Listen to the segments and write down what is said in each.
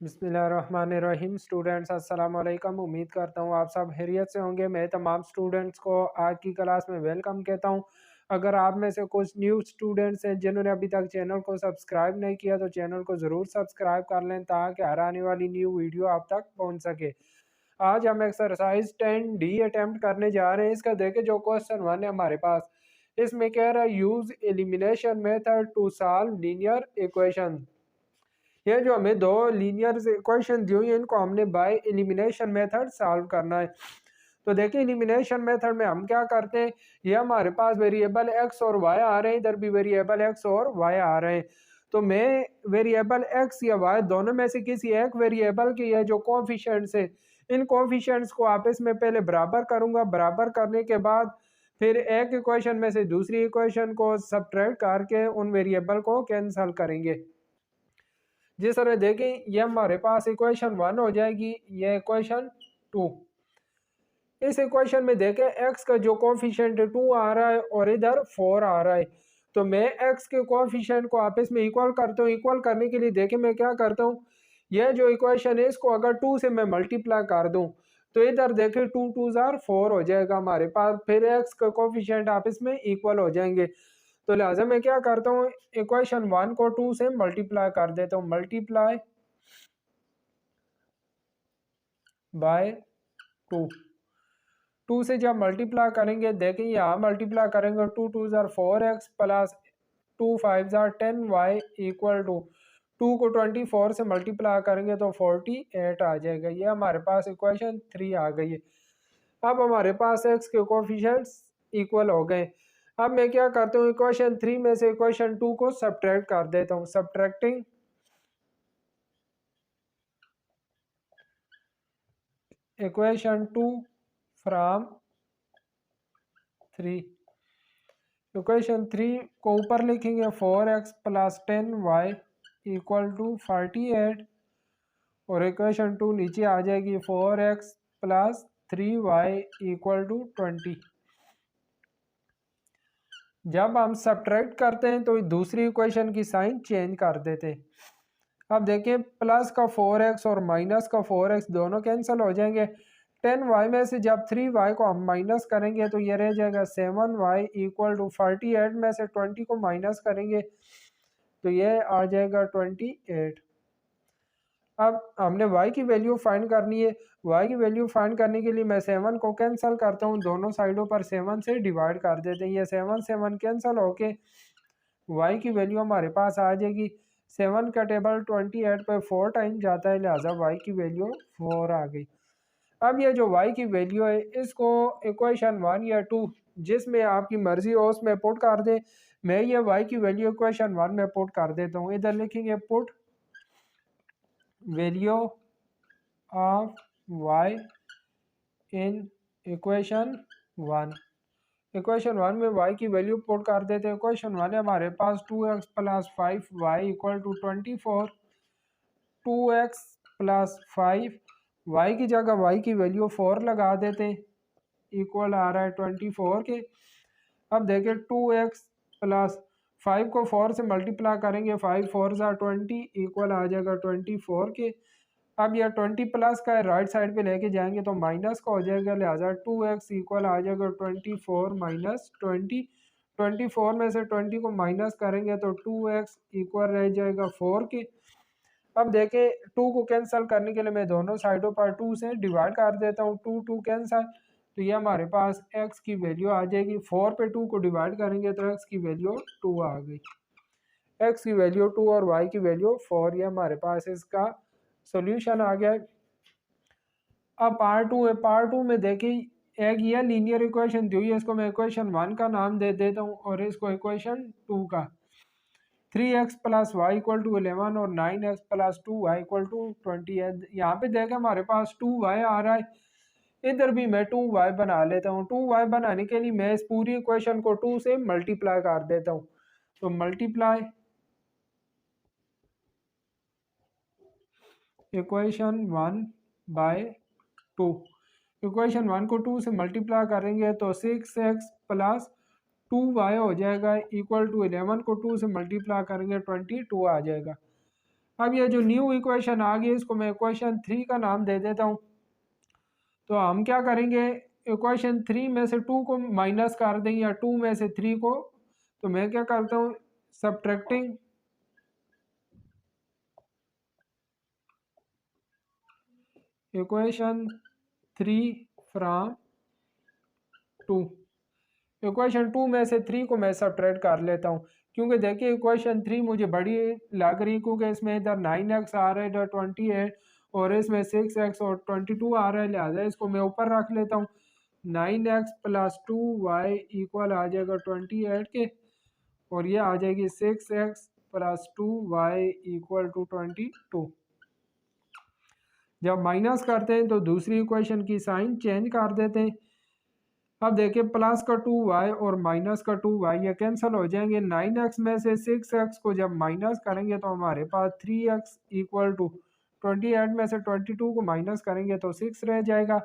बिस्मिल्लाहिर्रहमानिर्रहीम। स्टूडेंट्स अस्सलाम वालेकुम। उम्मीद करता हूँ आप सब खैरियत से होंगे। मैं तमाम स्टूडेंट्स को आज की क्लास में वेलकम कहता हूँ। अगर आप में से कुछ न्यू स्टूडेंट्स हैं जिन्होंने अभी तक चैनल को सब्सक्राइब नहीं किया तो चैनल को ज़रूर सब्सक्राइब कर लें ताकि हर आने वाली न्यू वीडियो आप तक पहुँच सके। आज हम एक्सरसाइज 10D अटेम्प्ट करने जा रहे हैं। इसका देखें जो क्वेश्चन 1 है हमारे पास, इसमें कह रहा है use elimination method to solve linear equation. ये जो हमें दो लीनियर इक्वेशन दी हुई है इनको हमने बाय एलिमिनेशन मेथड सॉल्व करना है। तो देखिए एलिमिनेशन मेथड में हम क्या करते हैं, ये हमारे पास वेरिएबल एक्स और वाई आ रहे हैं, इधर भी वेरिएबल एक्स और वाई आ रहे हैं। तो मैं वेरिएबल एक्स या वाई दोनों में से किसी एक वेरिएबल के ये जो कोएफिशिएंट्स है इन कोएफिशिएंट्स को आपस में पहले बराबर करूंगा। बराबर करने के बाद फिर एक इक्वेशन में से दूसरी इक्वेशन को सब्ट्रैक्ट करके उन वेरिएबल को कैंसिल करेंगे। जिस तरह देखें ये हमारे पास इक्वेशन 1 हो जाएगी, ये इक्वेशन 2। इस इक्वेशन में देखें x का जो कोफिशिएंट 2 आ रहा है और इधर 4 आ रहा है। तो मैं x के कोफिशिएंट को आपस में इक्वल करता हूँ। इक्वल करने के लिए देखें मैं क्या करता हूँ, यह जो इक्वेशन है इसको अगर 2 से मैं मल्टीप्लाई कर दूँ तो इधर देखें 2 2 4 हो जाएगा हमारे पास। फिर x का कोफिशिएंट आपस में इक्वल हो जाएंगे। तो लिहाजा मैं क्या करता हूँ, इक्वेशन 1 को 2 से मल्टीप्लाई कर देता हूँ। मल्टीप्लाई बाय 2, 2 से जब मल्टीप्लाई करेंगे देखें यहाँ मल्टीप्लाई करेंगे 2 2 4x plus 2 5 10 y equal to 2 को 24 से मल्टीप्लाई करेंगे तो 48 आ जाएगा। ये हमारे पास इक्वेशन 3 आ गई है। अब हमारे पास x के कोफिशिएंट्स इक्वल हो गए। अब मैं क्या करता हूँ, इक्वेशन 3 में से इक्वेशन 2 को सब्ट्रैक्ट कर देता हूँ। सब्ट्रैक्टिंग इक्वेशन 2 फ्रॉम 3, इक्वेशन 3 को ऊपर लिखेंगे 4x plus 10y equal to 48 और इक्वेशन 2 नीचे आ जाएगी 4x plus 3y equal to 20। जब हम सब्ट्रैक्ट करते हैं तो दूसरी इक्वेशन की साइन चेंज कर देते हैं। अब देखिए प्लस का 4x और माइनस का 4x दोनों कैंसिल हो जाएंगे। 10y में से जब 3y को हम माइनस करेंगे तो ये रह जाएगा 7y इक्वल टू 48 में से 20 को माइनस करेंगे तो ये आ जाएगा 28। अब हमने y की वैल्यू फाइंड करनी है। y की वैल्यू फाइंड करने के लिए मैं 7 को कैंसिल करता हूँ, दोनों साइडों पर 7 से डिवाइड कर देते हैं। ये 7 7 कैंसिल होके y की वैल्यू हमारे पास आ जाएगी। 7 का टेबल 28 पे 4 टाइम जाता है, लिहाजा y की वैल्यू 4 आ गई। अब ये जो y की वैल्यू है इसको इक्वेशन 1 या 2 जिसमें आपकी मर्जी हो उसमें पुट कर दें। मैं ये y की वैल्यू इक्वेशन 1 में पुट कर देता हूँ। इधर लिखेंगे put value of y in equation 1। Equation 1 में y की वैल्यू पुट कर देते हैं। इक्वेशन 1 है हमारे पास 2x plus 5y equal to 24, 2x plus 5 y की जगह y की वैल्यू 4 लगा देते हैं, इक्वल आ रहा है 24 के। अब देखें 2x प्लस 5 को 4 से मल्टीप्लाई करेंगे, 5 4 20 इक्वल आ जाएगा 24 के। अब यह 20 प्लस का राइट साइड पे लेके जाएंगे तो माइनस का हो जाएगा, लिहाजा 2x इक्वल आ जाएगा 24 माइनस 20। 24 में से 20 को माइनस करेंगे तो 2x इक्वल रह जाएगा 4 के। अब देखें 2 को कैंसिल करने के लिए मैं दोनों साइडों पर 2 से डिवाइड कर देता हूँ। 2 2 कैंसिल तो ये हमारे पास x की वैल्यू आ जाएगी। 4 पे 2 को डिवाइड करेंगे तो x की वैल्यू 2 आ गई। x की वैल्यू 2 और y की वैल्यू 4, ये हमारे पास इसका सॉल्यूशन आ गया। अब पार्ट 2 है। पार्ट 2 में देखिए एक ये लीनियर इक्वेशन दी हुई है, इसको मैं इक्वेशन 1 का नाम दे देता हूँ और इसको इक्वेशन 2 का। 3x plus Y equal to 11 और 9x plus 2y equal to 20 है। यहाँ पे देखें हमारे पास 2y आ रहा है, इधर भी मैं 2y बना लेता हूँ। 2y बनाने के लिए मैं इस पूरी इक्वेशन को 2 से मल्टीप्लाई कर देता हूँ। तो मल्टीप्लाई इक्वेशन 1 बाय 2, इक्वेशन 1 को 2 से मल्टीप्लाई करेंगे तो 6x प्लस 2y हो जाएगा इक्वल टू 11 को 2 से मल्टीप्लाई करेंगे 22 आ जाएगा। अब ये जो न्यू इक्वेशन आ गई इसको मैं इक्वेशन 3 का नाम दे देता हूँ। तो हम क्या करेंगे, इक्वेशन 3 में से 2 को माइनस कर दें या 2 में से 3 को, तो मैं क्या करता हूँ, सब्ट्रैक्टिंग इक्वेशन 3 फ्रॉम 2। इक्वेशन 2 में से 3 को मैं सब्ट्रैक्ट कर लेता हूँ, क्योंकि देखिए इक्वेशन 3 मुझे बड़ी लग रही, क्योंकि इसमें इधर 9x आ रहा है, इधर 28 और इसमें 6x और 22 आ रहा है, लिहाजा इसको मैं ऊपर रख लेता हूँ। 9x प्लस 2y इक्वल आ जाएगा 28 के, और ये आ जाएगी 6x plus 2y equal to 22। जब माइनस करते हैं तो दूसरी इक्वेशन की साइन चेंज कर देते हैं। अब देखिए प्लस का 2y और माइनस का 2y ये कैंसिल हो जाएंगे। 9x में से 6x को जब माइनस करेंगे तो हमारे पास 3x इक्वल टू 28 में से 22 को माइनस करेंगे तो 6 रह जाएगा।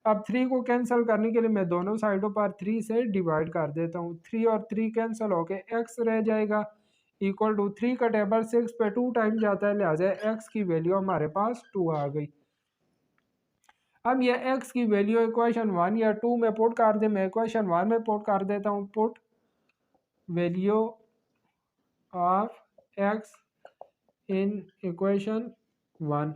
अब 3 को कैंसिल करने के लिए मैं दोनों साइडों पर 3 से डिवाइड कर देता हूँ। 3 और 3 कैंसिल होके x रह जाएगा इक्वल टू 3 का टेबल 6 पे 2 टाइम जाता है, लिहाजा x की वैल्यू हमारे पास 2 आ गई। अब ये x की वैल्यू इक्वेशन 1 या 2 में पुट कर दे, मैं इक्वेशन 1 में पुट कर देता हूँ। Put value of x in equation 1।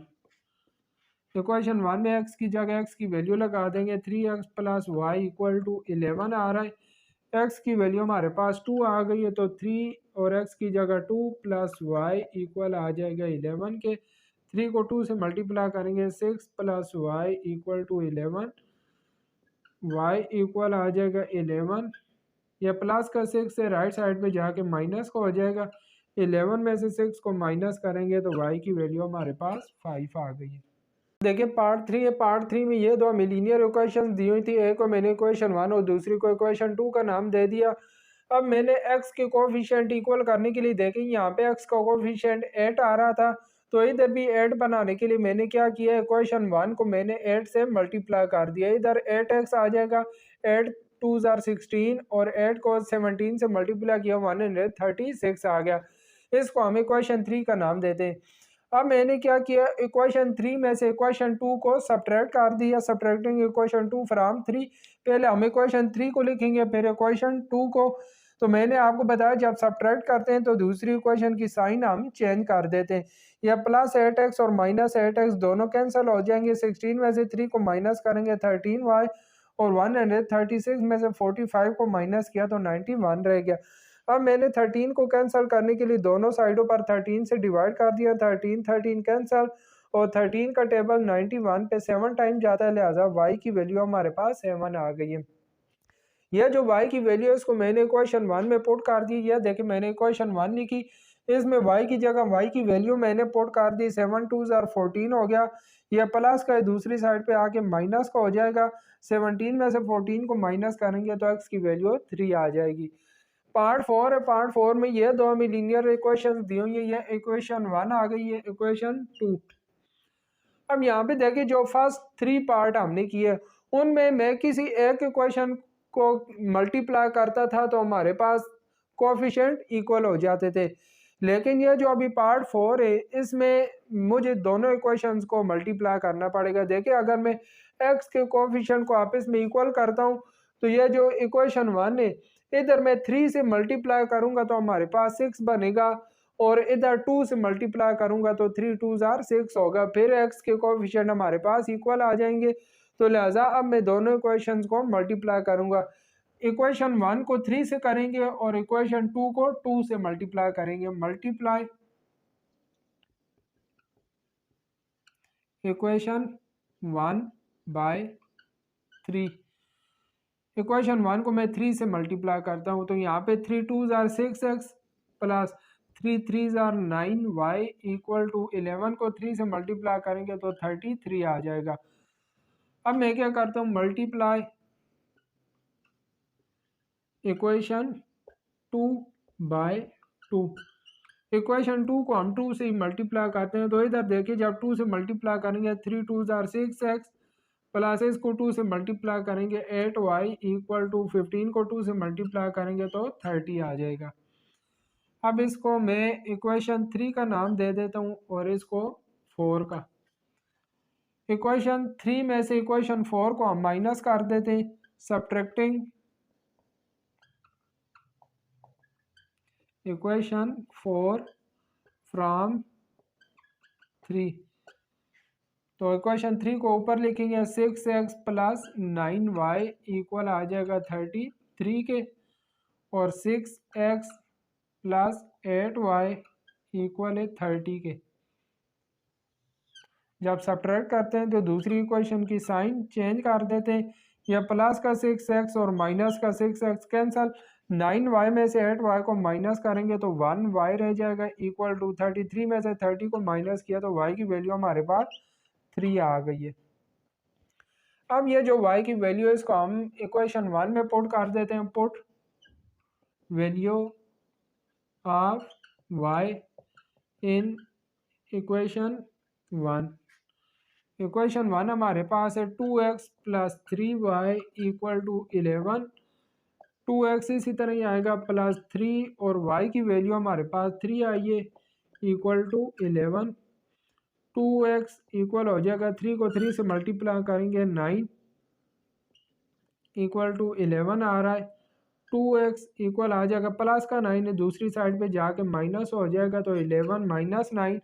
Equation 1 में x की जगह x की वैल्यू लगा देंगे। 3x plus Y equal to 11 आ रहा है, x की वैल्यू हमारे पास 2 आ गई है, तो 3 और x की जगह 2 प्लस वाई इक्वल आ जाएगा 11 के। 3 को 2 से मल्टीप्लाई करेंगे, 6 plus Y equal to 11, y equal आ जाएगा 11। या प्लस का 6 से राइट साइड पे जाके माइनस का हो जाएगा। 11 में से 6 को माइनस करेंगे तो y की वैल्यू हमारे पास 5 आ गई है। देखिए पार्ट 3 है, पार्ट 3 में ये दो हमें लीनियर इक्वेशन दी हुई थी, एक को मैंने इक्वेशन 1 और दूसरी को इक्वेशन 2 का नाम दे दिया। अब मैंने x के कोफिशिएंट इक्वल करने के लिए देखें, यहाँ पे x का कोफिशिएंट 8 आ रहा था, तो इधर भी 8 बनाने के लिए मैंने क्या किया, इक्वेशन 1 को मैंने 8 से मल्टीप्लाई कर दिया। इधर 8x आ जाएगा, 8 2 जार 16 और 8 को 17 से मल्टीप्लाई किया 136 आ गया। इसको हम इक्वेशन 3 का नाम देते हैं। अब मैंने क्या किया, इक्वेशन 3 में से इक्वेशन 2 को सब्ट्रैक्ट कर दिया, सब्ट्रैक्टिंग इक्वेशन 2 फ्रॉम 3। पहले हम इक्वेशन 3 को लिखेंगे फिर इक्वेशन 2 को। तो मैंने आपको बताया जब सब्ट्रैक्ट करते हैं तो दूसरी इक्वेशन की साइन हम चेंज कर देते हैं। या प्लस 8x और माइनस 8x दोनों कैंसिल हो जाएंगे। 16 में से 3 को माइनस करेंगे 13y, और 136 में से 45 को माइनस किया तो 91 रह गया। अब मैंने 13 को कैंसिल करने के लिए दोनों साइडों पर 13 से डिवाइड कर दिया। 13 कैंसिल, और 13 का टेबल 91 पे 7 टाइम जाता है, लिहाजा y की वैल्यू हमारे पास 7 आ गई है। यह जो y की वैल्यू है इसको मैंने इक्वेशन 1 में पुट कर दी। यह देखिए मैंने इक्वेशन 1 लिखी, इसमें y की जगह y की वैल्यू मैंने पुट कर दी। 7 2 जार 14 हो गया। यह प्लस का है, दूसरी साइड पे आके माइनस का हो जाएगा। 17 में से 14 को माइनस करेंगे तो x की वैल्यू 3 आ जाएगी। पार्ट 4 है, पार्ट 4 में ये दो हमें लीनियर इक्वेशन दी हुई है। ये इक्वेशन 1 आ गई है, इक्वेशन 2। अब यहाँ पे देखिए जो फर्स्ट 3 पार्ट हमने किए उनमें मैं किसी एक इक्वेशन को मल्टीप्लाई करता था तो हमारे पास कोफिशिएंट इक्वल हो जाते थे। लेकिन ये जो अभी पार्ट 4 है इसमें मुझे दोनों इक्वेशंस को मल्टीप्लाई करना पड़ेगा। देखिए अगर मैं x के कोफिशिएंट को आपस में इक्वल करता हूँ तो ये जो इक्वेशन 1 है इधर मैं 3 से मल्टीप्लाई करूंगा तो हमारे पास 6 बनेगा, और इधर 2 से मल्टीप्लाई करूंगा तो 3 2 जार 6 होगा। फिर x के कोफिशिएंट हमारे पास इक्वल आ जाएंगे, तो लिहाजा अब मैं दोनों इक्वेशंस को मल्टीप्लाई करूंगा। इक्वेशन 1 को 3 से करेंगे और इक्वेशन 2 को 2 से मल्टीप्लाई करेंगे। Multiply equation 1 bye 3। इक्वेशन 1 को मैं 3 से मल्टीप्लाई करता हूँ तो यहाँ पे 3 2 जार 6x प्लस 3 3 जार 9y इक्वल टू 11 को 3 से मल्टीप्लाई करेंगे तो 33 आ जाएगा। अब मैं क्या करता हूँ, मल्टीप्लाई इक्वेशन 2 बाय 2। इक्वेशन 2 को हम 2 से ही मल्टीप्लाई करते हैं तो इधर देखिए जब 2 से मल्टीप्लाई करेंगे 3 2 जार 6x प्लस इसको 2 से मल्टीप्लाई करेंगे 8y इक्वल टू 15 को 2 से मल्टीप्लाई करेंगे तो 30 आ जाएगा। अब इसको मैं इक्वेशन 3 का नाम दे देता हूँ और इसको 4 का। इक्वेशन 3 में से इक्वेशन 4 को हम माइनस कर देते हैं, सब्ट्रैक्टिंग इक्वेशन 4 फ्रॉम 3। तो इक्वेशन 3 को ऊपर लिखेंगे 6x प्लस 9y इक्वल आ जाएगा 33 के, और 6x प्लस 8y इक्वल है 30 के। जब सब्ट्रैक्ट करते हैं तो दूसरी इक्वेशन की साइन चेंज कर देते हैं, या प्लस का 6x और माइनस का 6x कैंसल, 9y में से 8y को माइनस करेंगे तो 1y रह जाएगा इक्वल टू 33 में से 30 को माइनस किया तो y की वैल्यू हमारे पास 3 आ गई है। अब ये जो y की वैल्यू है इसको हम इक्वेशन 1 में पुट कर देते हैं, put value of y in equation 1। Equation 1 हमारे पास है 2x plus 3y equal to 11। 2x इसी तरह ही आएगा प्लस 3 और y की वैल्यू हमारे पास 3 आई है इक्वल टू 11। 2x इक्वल हो जाएगा 3 को 3 से मल्टीप्लाई करेंगे 9 इक्वल टू 11 आ रहा है। 2x इक्वल आ जाएगा प्लस का 9 है दूसरी साइड पे जाके माइनस हो जाएगा तो 11 माइनस 9।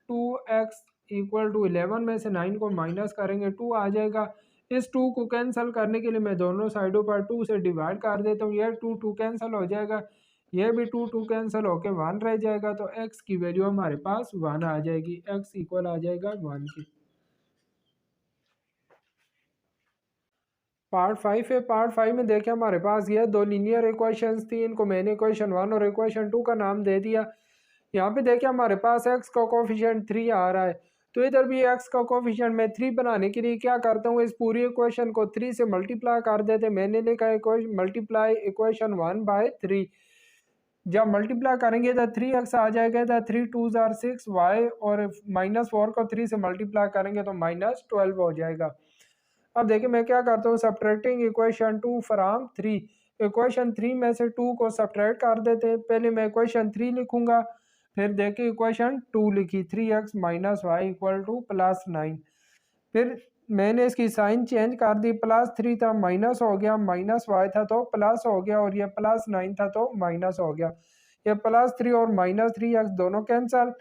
2x इक्वल टू 11 में से 9 को माइनस करेंगे 2 आ जाएगा। इस 2 को कैंसिल करने के लिए मैं दोनों साइडों पर 2 से डिवाइड कर देता हूँ, यह 2 कैंसिल हो जाएगा, यह भी 2 कैंसिल होके 1 रह जाएगा, तो x की वैल्यू हमारे पास 1 आ जाएगी, x इक्वल आ जाएगा 1 की। पार्ट 5 है। पार्ट 5 में देखें हमारे पास यह दो लीनियर इक्वेशंस थी, इनको मैंने इक्वेशन 1 और इक्वेशन 2 का नाम दे दिया। यहाँ पे देखिए हमारे पास x का कोफिशिएंट 3 आ रहा है, तो इधर भी x का कोफिशिएंट मैं 3 बनाने के लिए क्या करता हूँ, इस पूरी इक्वेशन को 3 से मल्टीप्लाई कर देते। मैंने लिखा इक्वेशन मल्टीप्लाई इक्वेशन 1 बाय 3। जब मल्टीप्लाई करेंगे तो 3x आ जाएगा, तो 3 2 जार 6y और -4 को 3 से मल्टीप्लाई करेंगे तो -12 हो जाएगा। अब देखिए मैं क्या करता हूँ, सब्ट्रैक्टिंग इक्वेशन 2 फ्रॉम 3। इक्वेशन 3 में से 2 को सब्ट्रैक्ट कर देते हैं। पहले मैं इक्वेशन 3 लिखूंगा, फिर देखिए इक्वेशन 2 लिखी 3x minus Y equal to plus 9। फिर मैंने इसकी साइन चेंज कर दी, प्लस 3 था माइनस हो गया, माइनस वाई था तो प्लस हो गया, और ये प्लस 9 था तो माइनस हो गया। ये प्लस 3 और माइनस 3x दोनों कैंसल,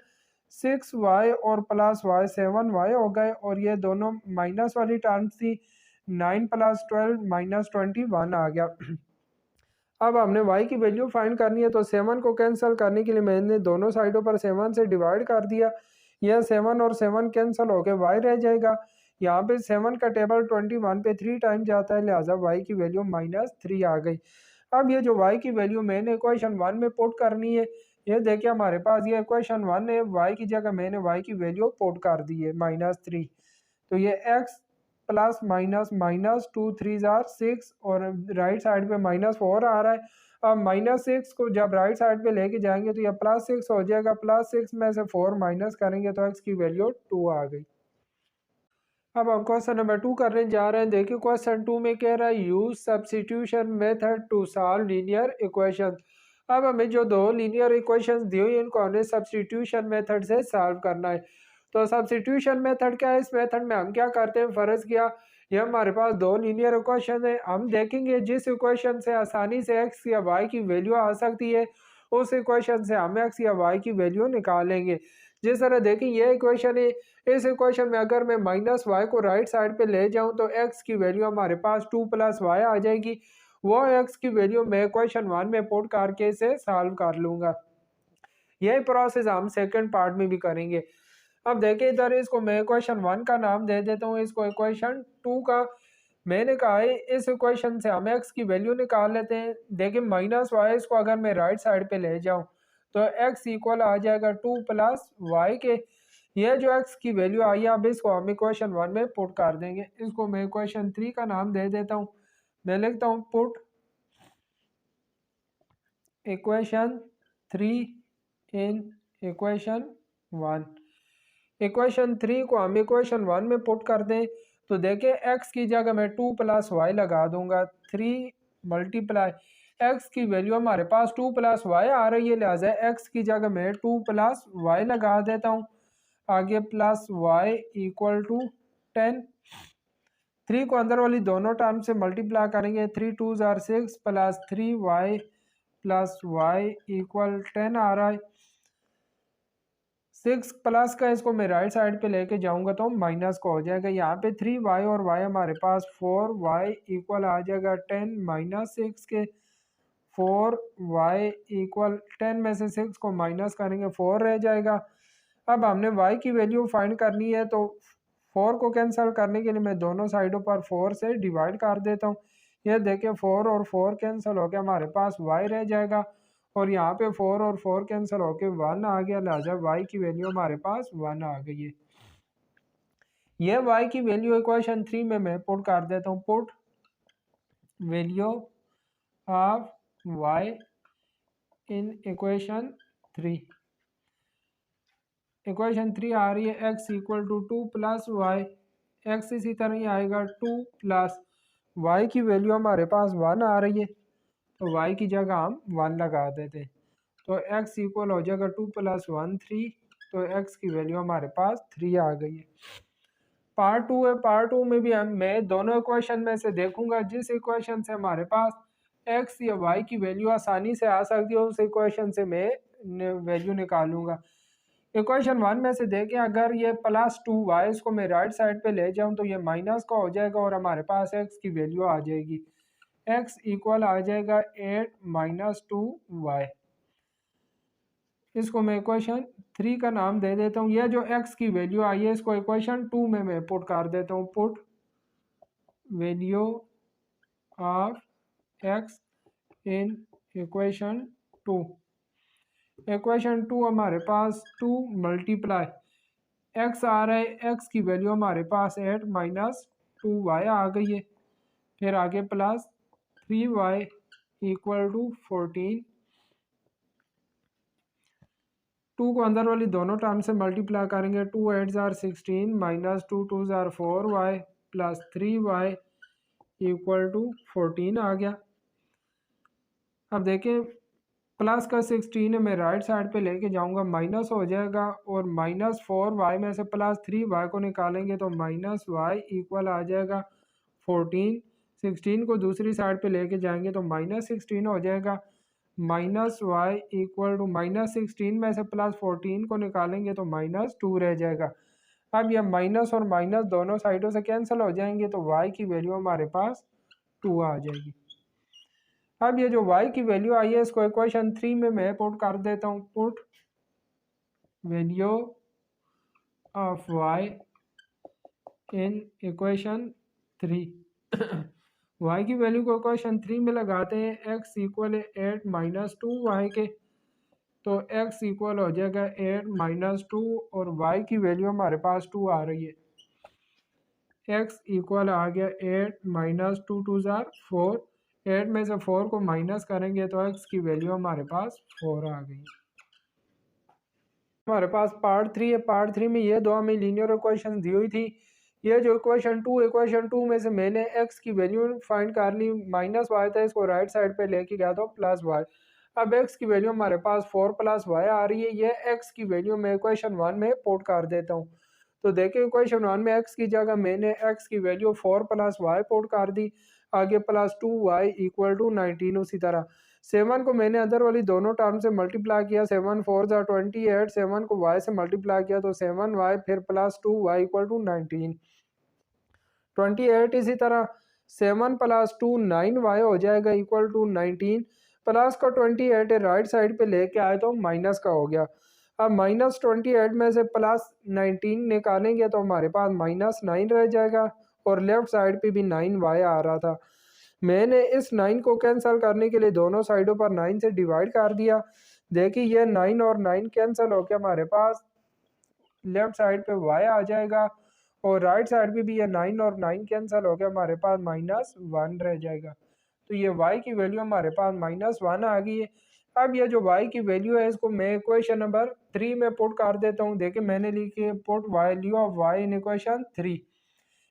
6y और प्लस वाई 7y हो गए, और ये दोनों माइनस वाली टर्म्स थी, 9 प्लस 12 माइनस 21 आ गया। अब हमने y की वैल्यू फाइंड करनी है, तो 7 को कैंसिल करने के लिए मैंने दोनों साइडों पर 7 से डिवाइड कर दिया, यह 7 और 7 कैंसिल होकर y रह जाएगा। यहाँ पे 7 का टेबल 21 पे 3 टाइम जाता है, लिहाजा y की वैल्यू -3 आ गई। अब ये जो y की वैल्यू मैंने इक्वेशन 1 में पुट करनी है, ये देखिए हमारे पास ये इक्वेशन 1 है, y की जगह मैंने y की वैल्यू पुट कर दी है -3। तो ये x plus minus minus 2 3 jar 6 और राइट साइड पे -4 आ रहा है। अब -6 को जब राइट साइड पे लेके जाएंगे तो ये +6 हो जाएगा, +6 में से 4 माइनस करेंगे तो x की वैल्यू 2 आ गई। अब हम क्वेश्चन नंबर 2 करने जा रहे हैं। देखिए क्वेश्चन 2 में कह रहा है use substitution method to solve linear equation. अब हमें जो दो लीनियर इक्वेशंस दी हुई है इनको हमें सब्स्टिट्यूशन मेथड से सॉल्व करना है। तो सब्स्टिट्यूशन मेथड क्या है, इस मेथड में हम क्या करते हैं, फर्ज किया ये हमारे पास दो लीनियर इक्वेशन है, हम देखेंगे जिस इक्वेशन से आसानी से x या y की वैल्यू आ सकती है उस इक्वेशन से हम x या y की वैल्यू निकालेंगे। जिस तरह देखें ये इक्वेशन है, इस इक्वेशन में अगर मैं -y को राइट साइड पे ले जाऊं तो x की वैल्यू हमारे पास 2 + y आ जाएगी। वो x की वैल्यू मैं इक्वेशन 1 में पुट करके इसे सॉल्व कर लूँगा। यही प्रोसेस हम सेकंड पार्ट में भी करेंगे। अब देखिए इधर इसको मैं इक्वेशन 1 का नाम दे देता हूँ, इसको इक्वेशन 2 का मैंने कहा है, इस इक्वेशन से हम x की वैल्यू निकाल लेते हैं। देखिए -y इसको अगर मैं राइट साइड पे ले जाऊँ तो x इक्वल आ जाएगा 2 + y के। यह जो x की वैल्यू आई है अब इसको हम इक्वेशन 1 में पुट कर देंगे। इसको मैं इक्वेशन 3 का नाम दे देता हूँ। मैं लिखता हूँ put equation 3 in equation 1। Equation 3 को हम इक्वेशन 1 में पुट कर दें तो देखिए x की जगह मैं 2 + y लगा दूंगा, 3 मल्टीप्लाई एक्स की वैल्यू हमारे पास 2 प्लस वाई आ रही है, लिहाजा एक्स की जगह मैं 2 प्लस वाई लगा देता हूँ। आगे प्लस वाई इक्वल टू 10। 3 को अंदर वाली दोनों टर्म से मल्टीप्लाई करेंगे, 3 टू ज़ार 6 plus 3 Y plus Y equal 10 आ रहा है। 6 प्लस का इसको मैं राइट साइड पे लेके जाऊंगा तो माइनस का हो जाएगा। यहाँ पे 3 वाई और वाई हमारे पास 4 वाई इक्वल आ जाएगा 10 माइनस 6 के। 4 वाई इक्वल 10 में से 6 को माइनस करेंगे 4 रह जाएगा। अब हमने y की वैल्यू फाइंड करनी है तो 4 को कैंसिल करने के लिए मैं दोनों साइडों पर 4 से डिवाइड कर देता हूँ। ये देखिए 4 और 4 कैंसिल होकर हमारे पास y रह जाएगा और यहाँ पे 4 और 4 कैंसिल होके 1 आ गया, लिहाजा y की वैल्यू हमारे पास 1 आ गई है। ये y की वैल्यू इक्वेशन 3 में मैं पुट कर देता हूँ। Put value of y in equation 3। Equation 3 आ रही है x equal to 2 plus y. X इसी तरह ही आएगा 2 प्लस वाई की वैल्यू हमारे पास 1 आ रही है तो y की जगह हम 1 लगा देते हैं तो x इक्वल हो जाएगा 2 प्लस 1 3। तो x की वैल्यू हमारे पास 3 आ गई है। पार्ट 2 है, पार्ट 2 में भी मैं दोनों इक्वेशन में से देखूंगा जिस इक्वेशन से हमारे पास x या y की वैल्यू आसानी से आ सकती है उस इक्वेशन से मैं वैल्यू निकालूंगा। इक्वेशन 1 में से देखें, अगर ये प्लस 2 वाई इसको मैं राइट साइड पे ले जाऊं तो ये माइनस का हो जाएगा और हमारे पास x की वैल्यू आ जाएगी। x इक्वल आ जाएगा 8 माइनस 2 वाई। इसको मैं इक्वेशन 3 का नाम दे देता हूँ। यह जो x की वैल्यू आई है इसको इक्वेशन 2 में मैं पुट कर देता हूँ। Put value of x in equation 2। Equation 2 हमारे पास 2 मल्टीप्लाई x आ रहा है, x की वैल्यू हमारे पास 8 माइनस 2 वाई आ गई है। फिर आगे प्लस 3 वाई इक्वल टू 14। 2 को अंदर वाली दोनों टर्म से मल्टीप्लाई करेंगे, 2 8 ज़ार 16 माइनस 2 2 ज़ार 4 y plus 3 y equal to 14 आ गया। अब देखें प्लस का 16 है, मैं राइट साइड पे लेके जाऊंगा माइनस हो जाएगा और माइनस 4 वाई में से प्लस 3 वाई को निकालेंगे तो माइनस वाई इक्वल आ जाएगा 14। 16 को दूसरी साइड पे लेके जाएंगे तो माइनस 16 हो जाएगा। Minus Y equal to minus 16 में से प्लस 14 को निकालेंगे तो माइनस 2 रह जाएगा। अब यह माइनस और माइनस दोनों साइडों से कैंसिल हो जाएंगे तो y की वैल्यू हमारे पास 2 आ जाएगी। अब ये जो y की वैल्यू आई है इसको इक्वेशन 3 में मैं पुट कर देता हूँ। Put value of y in equation 3। y की वैल्यू को इक्वेशन 3 में लगाते हैं, x इक्वल है 8 माइनस 2 वाई के तो x इक्वल हो जाएगा 8 माइनस 2 और y की वैल्यू हमारे पास 2 आ रही है। x इक्वल आ गया 8 माइनस 2 2 ज़ार 4। 8 में से 4 को माइनस करेंगे तो x की वैल्यू हमारे पास 4 आ गई। हमारे पास पार्ट 3 है। पार्ट 3 में ये दो हमें लीनियर इक्वेशन दी हुई थी। ये जो इक्वेशन 2 में से मैंने x की वैल्यू फाइंड कर ली, माइनस वाई था इसको राइट साइड पे लेके गया तो प्लस वाई। अब x की वैल्यू हमारे पास 4 प्लस वाई आ रही है। ये x की वैल्यू मैं इक्वेशन 1 में पुट कर देता हूँ। तो देखिए इक्वेशन 1 में x की जगह मैंने x की वैल्यू 4 प्लस वाई पुट कर दी। आगे प्लस 2 वाई इक्वल टू 19। उसी तरह 7 को मैंने अंदर वाली दोनों टर्म से मल्टीप्लाई किया, 7 4 ज़ा 28। 7 को y से मल्टीप्लाई किया तो 7 वाई फिर प्लस 2 वाई इक्वल टू 19। 28 इसी तरह 7 प्लस 2 9 वाई हो जाएगा इक्वल टू 19। प्लस का 28 राइट साइड पे लेके आए तो माइनस का हो गया। अब माइनस 28 में से प्लस 19 निकालेंगे तो हमारे पास माइनस 9 रह जाएगा और लेफ्ट साइड पे भी 9 वाई आ रहा था। मैंने इस 9 को कैंसिल करने के लिए दोनों साइडों पर 9 से डिवाइड कर दिया। देखिए ये 9 और 9 कैंसिल होकर हमारे पास लेफ्ट साइड पे y आ जाएगा और राइट साइड पे भी ये 9 और 9 कैंसिल होकर हमारे पास माइनस 1 रह जाएगा। तो ये y की वैल्यू हमारे पास माइनस 1 आ गई है। अब ये जो y की वैल्यू है इसको मैं इक्वेशन नंबर 3 में पुट कर देता हूँ। देखिए मैंने लिखी है put value of y in equation 3।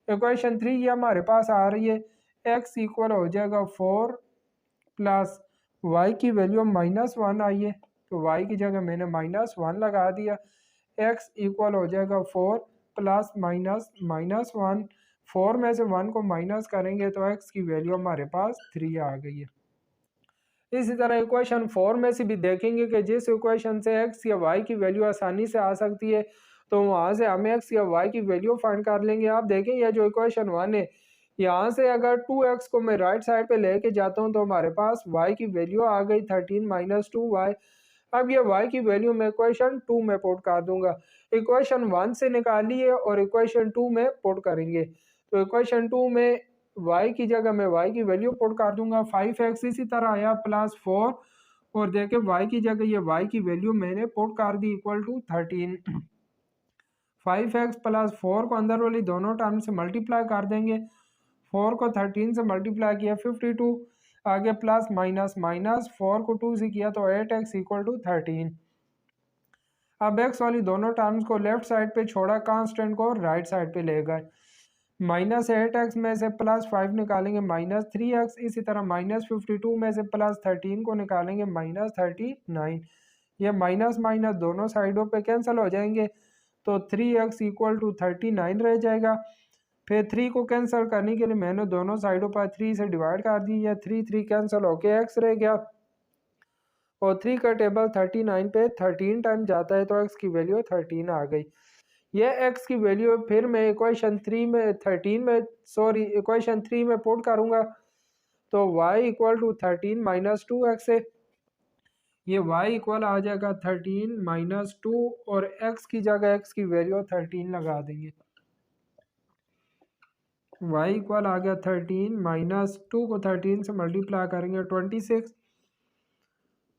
Equation 3 ये हमारे पास आ रही है, x इक्वल हो जाएगा 4 प्लस वाई की वैल्यू -1 आई है, तो वाई की जगह मैंने -1 लगा दिया। एक्स इक्वल हो जाएगा 4 प्लस माइनस -1। 4 में से 1 को माइनस करेंगे तो एक्स की वैल्यू हमारे पास 3 आ गई है। इसी तरह इक्वेशन 4 में से भी देखेंगे कि जिस इक्वेशन से एक्स या वाई की वैल्यू आसानी से आ सकती है, तो वहाँ से हम एक्स या वाई की वैल्यू फाइंड कर लेंगे। आप देखें यह जो इक्वेशन 1 है, यहाँ से अगर 2x को मैं राइट साइड पे लेके जाता हूँ तो हमारे पास y की वैल्यू आ गई 13 माइनस 2y। अब ये y की वैल्यू मैं इक्वेशन 2 में पुट कर दूंगा। इक्वेशन 1 से निकाली है और इक्वेशन 2 में पुट करेंगे। तो इक्वेशन 2 में y की जगह मैं y की वैल्यू पुट कर दूंगा 5x, इसी तरह आया प्लस 4 और देखें y की जगह ये y की वैल्यू मैंने पुट कर the equal to 13। 5x plus 4 को अंदर वाली दोनों टर्म से मल्टीप्लाई कर देंगे। 4 को 13 से मल्टीप्लाई किया 52, आगे प्लस माइनस माइनस 4 को 2 से किया तो 8x इक्वल टू 13। अब x वाली दोनों टर्म्स को लेफ्ट साइड पे छोड़ा, कांस्टेंट को राइट साइड पे ले गए। -8x में से +5 निकालेंगे -3x, इसी तरह -52 में से +13 को निकालेंगे -39। ये माइनस माइनस दोनों साइडों पे कैंसिल हो जाएंगे, तो 3x इक्वल टू 39 रह जाएगा। फिर 3 को कैंसिल करने के लिए मैंने दोनों साइडों पर 3 से डिवाइड कर दी, या 3 कैंसिल होके x रह गया और 3 का टेबल 39 पे 13 टाइम जाता है तो x की वैल्यू 13 आ गई। यह x की वैल्यू फिर मैं इक्वेशन 3 में इक्वेशन 3 में पुट करूंगा, तो y equal to 13 minus 2x है। ये y इक्वल आ जाएगा 13 माइनस 2 और x की जगह x की वैल्यू 13 लगा देंगे। y इक्वल आ गया 13 माइनस 2 को 13 से मल्टीप्लाई करेंगे 26,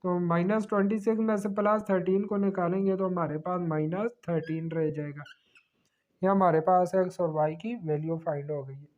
तो -26 में से +13 को निकालेंगे तो हमारे पास -13 रह जाएगा। ये हमारे पास x और y की वैल्यू फाइंड हो गई है।